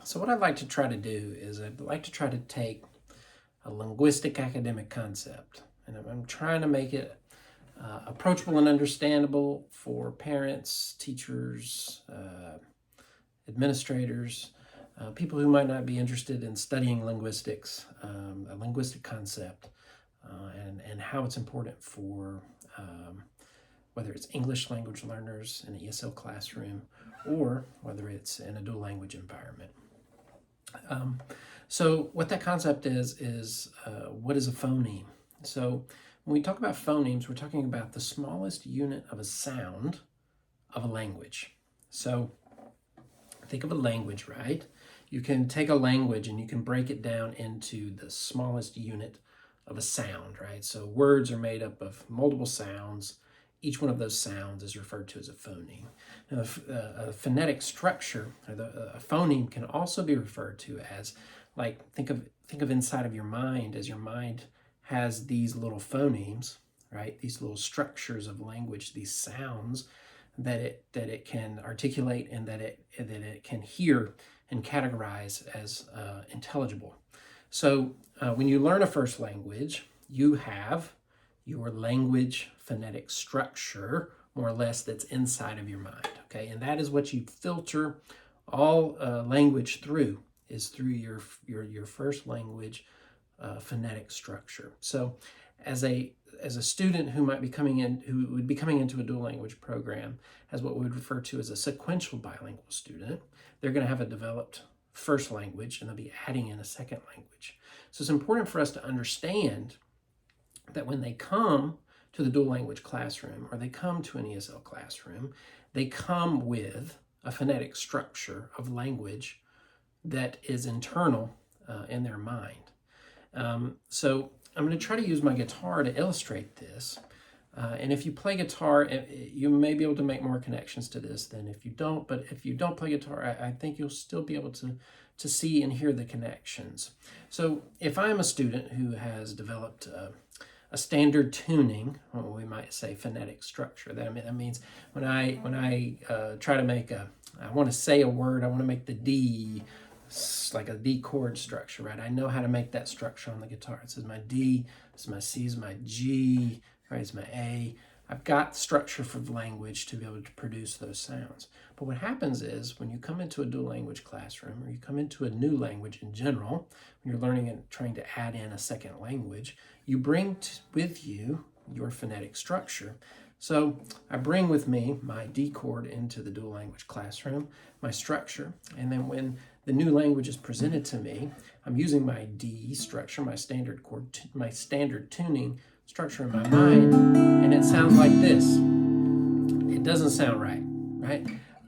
So what I'd like to try to do is I'd like to try to take a linguistic academic concept, and I'm trying to make it approachable and understandable for parents, teachers, administrators, people who might not be interested in studying linguistics, a linguistic concept, and how it's important for whether it's English language learners in an ESL classroom or whether it's in a dual language environment. So what that concept is what is a phoneme? So when we talk about phonemes, we're talking about the smallest unit of a sound of a language. So think of a language, right? You can take a language and you can break it down into the smallest unit of a sound, right? So words are made up of multiple sounds. Each one of those sounds is referred to as a phoneme. Now, a phonetic structure, or a phoneme, can also be referred to as, like, think of inside of your mind, as your mind has these little phonemes, right? These little structures of language, these sounds that it can articulate and that it can hear and categorize as intelligible. So when you learn a first language, you have your language phonetic structure, more or less, that's inside of your mind, okay? And that is what you filter all language through, is through your first language phonetic structure. So as a student who would be coming into a dual language program as what we would refer to as a sequential bilingual student, they're going to have a developed first language and they'll be adding in a second language. So it's important for us to understand that when they come to the dual language classroom or they come to an ESL classroom, they come with a phonetic structure of language that is internal in their mind. So I'm going to try to use my guitar to illustrate this. And if you play guitar, you may be able to make more connections to this than if you don't. But if you don't play guitar, I think you'll still be able to see and hear the connections. So if I'm a student who has developed a standard tuning, or we might say phonetic structure, that means when I try to make I want to say a word, I want to make the D like a D chord structure, right? I know how to make that structure on the guitar. It says my D, this is my C, this is my G, right? It's my A. I've got structure for the language to be able to produce those sounds. But what happens is when you come into a dual language classroom, or you come into a new language in general, when you're learning and trying to add in a second language, you bring with you your phonetic structure. So I bring with me my D chord into the dual language classroom, my structure, and then when the new language is presented to me, I'm using my D structure, my standard chord, my standard tuning structure in my mind, and it sounds like this. It doesn't sound right, right?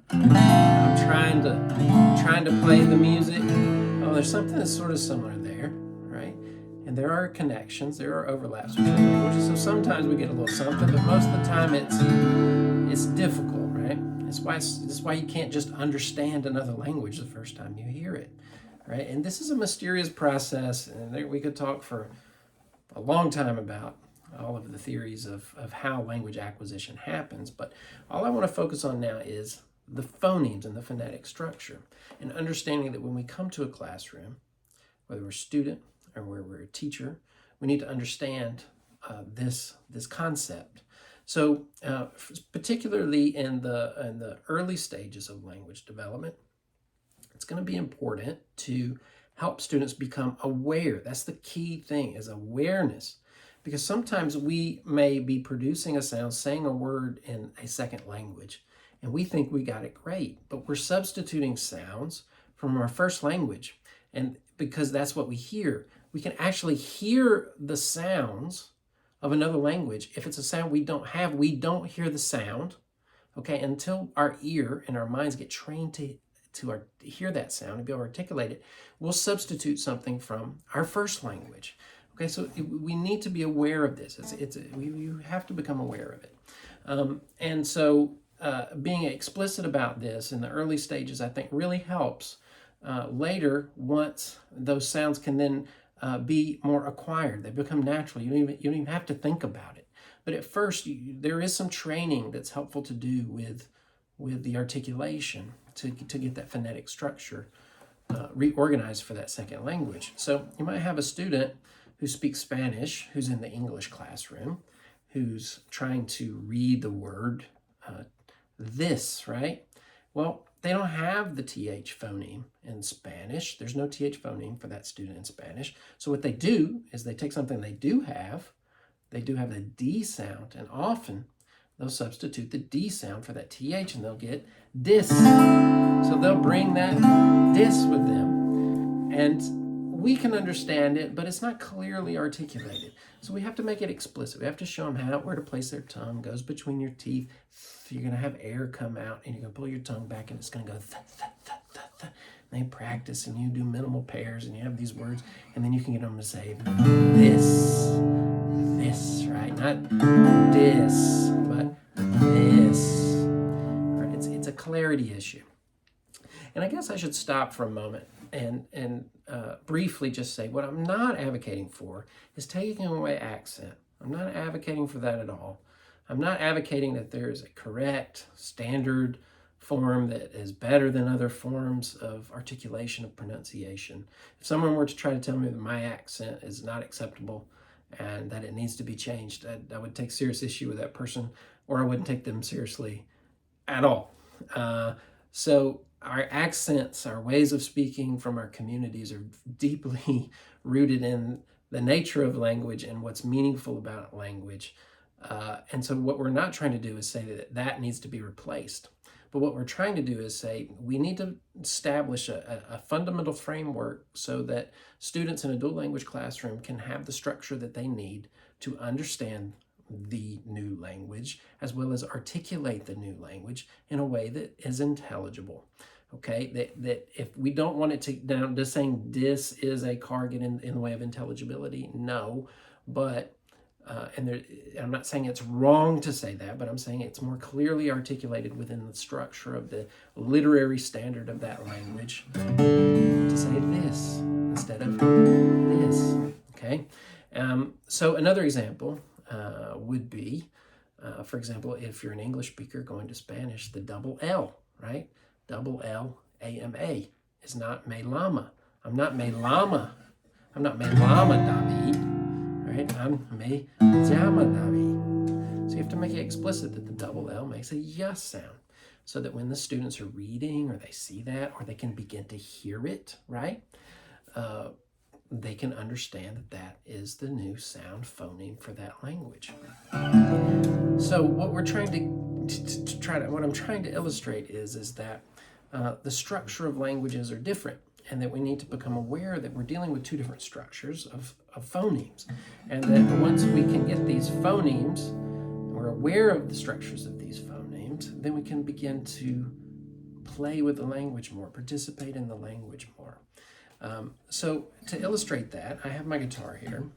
I'm trying to play the music. Oh, there's something that's sort of similar there, right? And there are connections, there are overlaps between languages. So sometimes we get a little something, but most of the time it's difficult, right? That's why you can't just understand another language the first time you hear it, right? And this is a mysterious process, and we could talk for a long time about all of the theories of how language acquisition happens, but all I want to focus on now is the phonemes and the phonetic structure, and understanding that when we come to a classroom, whether we're a student or whether we're a teacher, we need to understand this concept. So particularly in the early stages of language development, it's going to be important to help students become aware. That's the key thing, is awareness. Because sometimes we may be producing a sound, saying a word in a second language, and we think we got it great, but we're substituting sounds from our first language. And because that's what we hear, we can actually hear the sounds of another language. If it's a sound we don't have, we don't hear the sound, okay, until our ear and our minds get trained to hear that sound and be able to articulate it. We'll substitute something from our first language. Okay, so we need to be aware of this. You have to become aware of it. And so being explicit about this in the early stages, I think, really helps. Later, once those sounds can then be more acquired, they become natural. You don't even have to think about it. But at first, there is some training that's helpful to do with the articulation to get that phonetic structure reorganized for that second language. So you might have a student who speaks Spanish, who's in the English classroom, who's trying to read the word this, right? Well, they don't have the TH phoneme in Spanish. There's no TH phoneme for that student in Spanish. So what they do is they take something they do have the D sound, and often they'll substitute the D sound for that TH and they'll get dis. So they'll bring that dis with them. And we can understand it, but it's not clearly articulated. So we have to make it explicit. We have to show them where to place their tongue, goes between your teeth. You're going to have air come out and you're going to pull your tongue back and it's going to go th, th, th, th, th. And they practice and you do minimal pairs and you have these words and then you can get them to say this, right? Not this, but this. Right? It's a clarity issue. And I guess I should stop for a moment and briefly just say what I'm not advocating for is taking away accent. I'm not advocating for that at all. I'm not advocating that there is a correct standard form that is better than other forms of articulation of pronunciation. If someone were to try to tell me that my accent is not acceptable and that it needs to be changed, I would take serious issue with that person, or I wouldn't take them seriously at all. So our accents, our ways of speaking from our communities are deeply rooted in the nature of language and what's meaningful about language. And so what we're not trying to do is say that needs to be replaced. But what we're trying to do is say we need to establish a fundamental framework so that students in a dual language classroom can have the structure that they need to understand the new language as well as articulate the new language in a way that is intelligible. Okay, that if we don't want it to down to saying this is a target in the way of intelligibility, no, but I'm not saying it's wrong to say that, but I'm saying it's more clearly articulated within the structure of the literary standard of that language to say this instead of this. Okay, so another example would be, for example, if you're an English speaker going to Spanish, the double L, right? Double L, A-M-A is not me llama. I'm not me llama. I'm not me llama, David. Right? I'm me llama, David. So you have to make it explicit that the double L makes a yes sound so that when the students are reading or they see that or they can begin to hear it, right? They can understand that that is the new sound phoneme for that language. So what we're trying what I'm trying to illustrate is that the structure of languages are different, and that we need to become aware that we're dealing with two different structures of phonemes, and that once we can get these phonemes, we're aware of the structures of these phonemes, then we can begin to play with the language more, participate in the language more. So to illustrate that, I have my guitar here,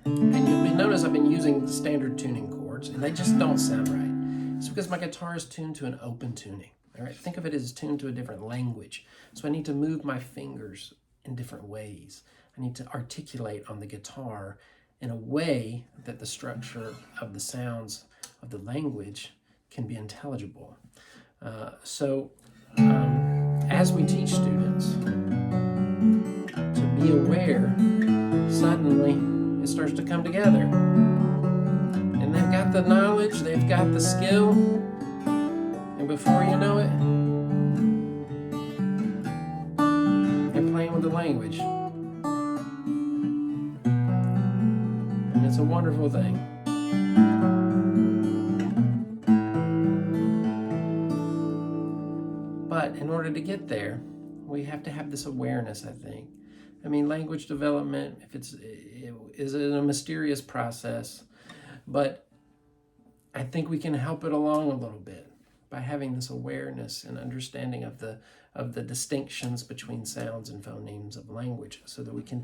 and you'll notice I've been using standard tuning chords, and they just don't sound right. It's because my guitar is tuned to an open tuning. All right, think of it as tuned to a different language. So I need to move my fingers in different ways. I need to articulate on the guitar in a way that the structure of the sounds of the language can be intelligible. So as we teach students to be aware, suddenly it starts to come together. And they've got the knowledge, they've got the skill, and before you know it, they're playing with the language. And it's a wonderful thing. But in order to get there, we have to have this awareness, I think. I mean, language development, is a mysterious process, but I think we can help it along a little bit by having this awareness and understanding of the distinctions between sounds and phonemes of language, so that we can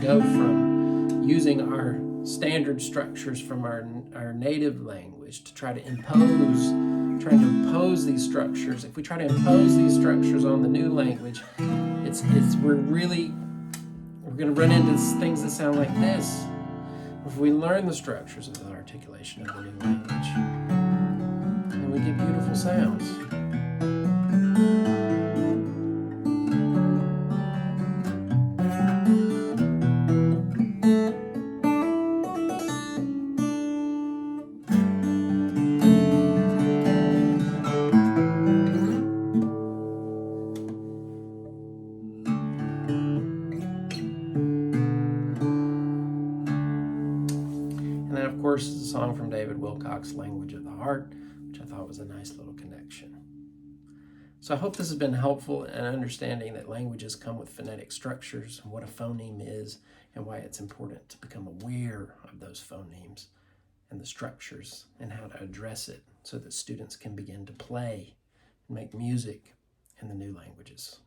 go from using our standard structures from our native language to trying to impose these structures. If we try to impose these structures on the new language, we're going to run into things that sound like this. If we learn the structures of the articulation of the new language, then we get beautiful sounds. from David Wilcock's Language of the Heart, which I thought was a nice little connection. So I hope this has been helpful in understanding that languages come with phonetic structures, and what a phoneme is, and why it's important to become aware of those phonemes and the structures and how to address it so that students can begin to play and make music in the new languages.